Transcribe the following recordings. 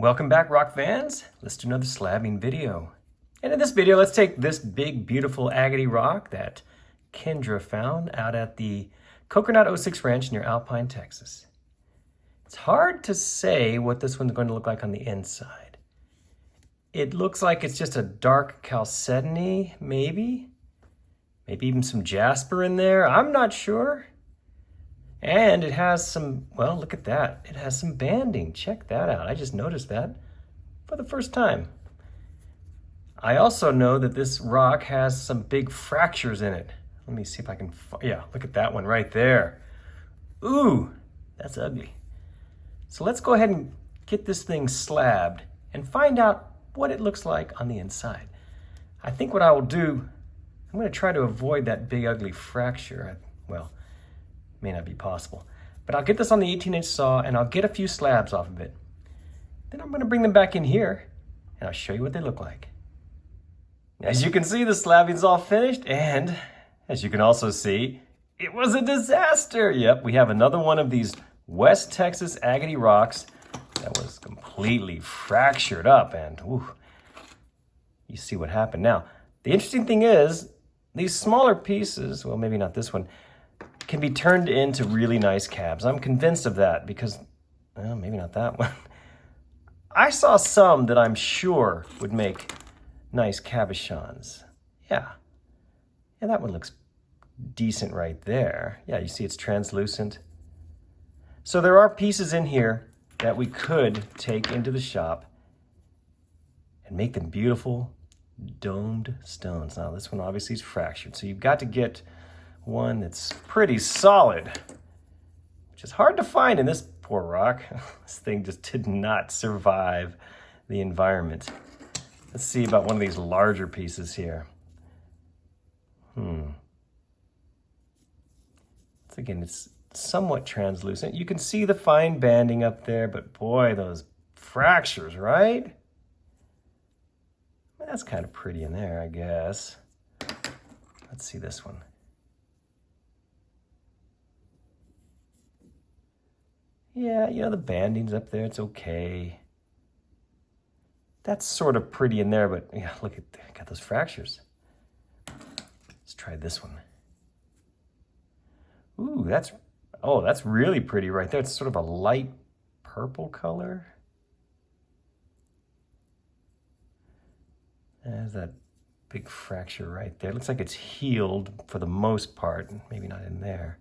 Welcome back, rock fans. Let's do another slabbing video. And in this video, let's take this big, beautiful agate rock that Kendra found out at the Kokernot 06 Ranch near Alpine, Texas. It's hard to say what this one's going to look like on the inside. It looks like it's just a dark chalcedony, maybe. Maybe even some jasper in there. I'm not sure. And it has some, well, look at that. It has some banding. Check that out. I just noticed that for the first time. I also know that this rock has some big fractures in it. Let me see if I can, yeah, look at that one right there. Ooh, that's ugly. So let's go ahead and get this thing slabbed and find out what it looks like on the inside. I think what I will do, I'm going to try to avoid that big ugly fracture. Well, may not be possible, but I'll get this on the 18-inch saw and I'll get a few slabs off of it. Then I'm going to bring them back in here and I'll show you what they look like. As you can see, the slabbing's all finished, and as you can also see, it was a disaster. Yep, we have another one of these West Texas agate rocks that was completely fractured up, and ooh, you see what happened. Now, the interesting thing is, these smaller pieces, well, maybe not this one, can be turned into really nice cabs. I'm convinced of that because, well, maybe not that one. I saw some that I'm sure would make nice cabochons. Yeah, that one looks decent right there. Yeah, you see it's translucent. So there are pieces in here that we could take into the shop and make them beautiful domed stones. Now this one obviously is fractured, so you've got to get one that's pretty solid, which is hard to find in this poor rock. This thing just did not survive the environment. Let's see about one of these larger pieces here. Again, it's somewhat translucent. You can see the fine banding up there, but boy, those fractures, right? That's kind of pretty in there, I guess. Let's see this one. Yeah, you know, the banding's up there, it's okay. That's sort of pretty in there, but yeah, look at, got those fractures. Let's try this one. Ooh, that's really pretty right there. It's sort of a light purple color. There's that big fracture right there. It looks like it's healed for the most part, maybe not in there.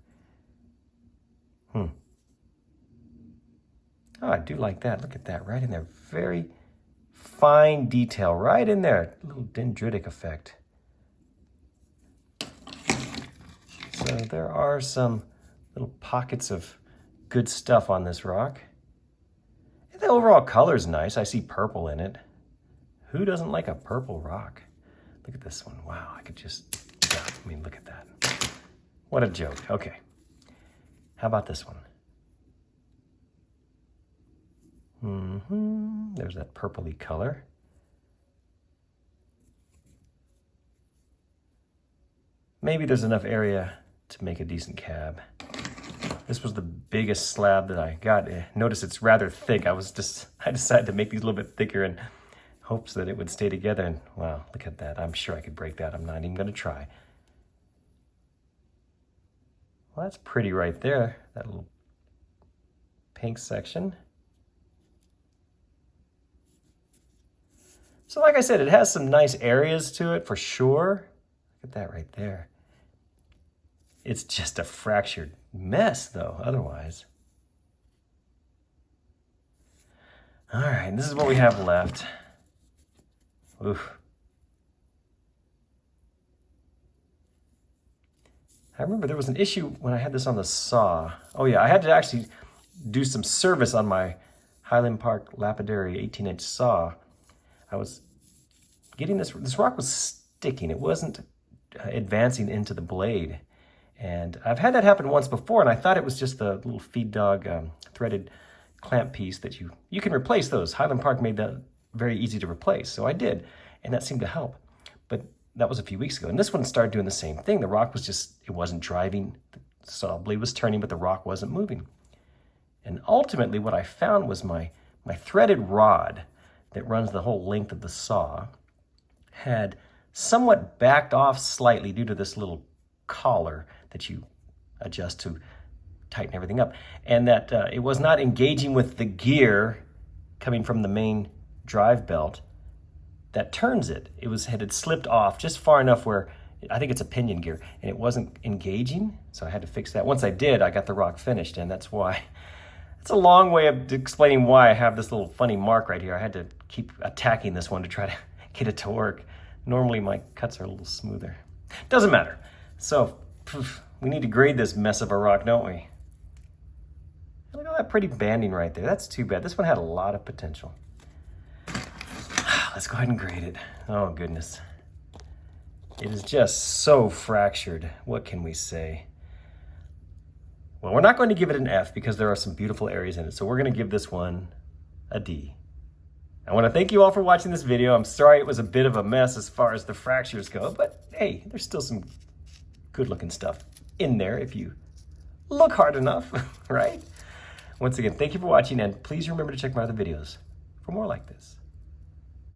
Oh, I do like that. Look at that, right in there. Very fine detail right in there. A little dendritic effect. So there are some little pockets of good stuff on this rock. And the overall color's nice. I see purple in it. Who doesn't like a purple rock? Look at this one. Wow, I could just, yeah, I mean, look at that. What a joke. Okay. How about this one? There's that purpley color. Maybe there's enough area to make a decent cab. This was the biggest slab that I got. Notice it's rather thick. I decided to make these a little bit thicker in hopes that it would stay together. And wow, look at that. I'm sure I could break that. I'm not even going to try. Well, that's pretty right there. That little pink section. So like I said, it has some nice areas to it for sure. Look at that right there. It's just a fractured mess though, otherwise. All right, this is what we have left. Oof. I remember there was an issue when I had this on the saw. Oh yeah, I had to actually do some service on my Highland Park lapidary 18-inch saw. I was getting this rock was sticking. It wasn't advancing into the blade. And I've had that happen once before, and I thought it was just the little feed dog threaded clamp piece that you can replace those. Highland Park made that very easy to replace, so I did, and that seemed to help. But that was a few weeks ago, and this one started doing the same thing. The rock was just, it wasn't driving. The saw blade was turning, but the rock wasn't moving. And ultimately what I found was my my threaded rod that runs the whole length of the saw had somewhat backed off slightly due to this little collar that you adjust to tighten everything up, and that it was not engaging with the gear coming from the main drive belt that turns it. It had slipped off just far enough where I think it's a pinion gear, and it wasn't engaging, so I had to fix that. Once I did, I got the rock finished, and that's why. It's a long way of explaining why I have this little funny mark right here. I had to keep attacking this one to try to get it to work. Normally my cuts are a little smoother. Doesn't matter. So we need to grade this mess of a rock, don't we? Look at all that pretty banding right there. That's too bad. This one had a lot of potential. Let's go ahead and grade it. Oh goodness. It is just so fractured. What can we say? Well, we're not going to give it an F because there are some beautiful areas in it. So we're going to give this one a D. I want to thank you all for watching this video. I'm sorry it was a bit of a mess as far as the fractures go, but hey, there's still some good looking stuff in there if you look hard enough, right? Once again, thank you for watching, and please remember to check my other videos for more like this.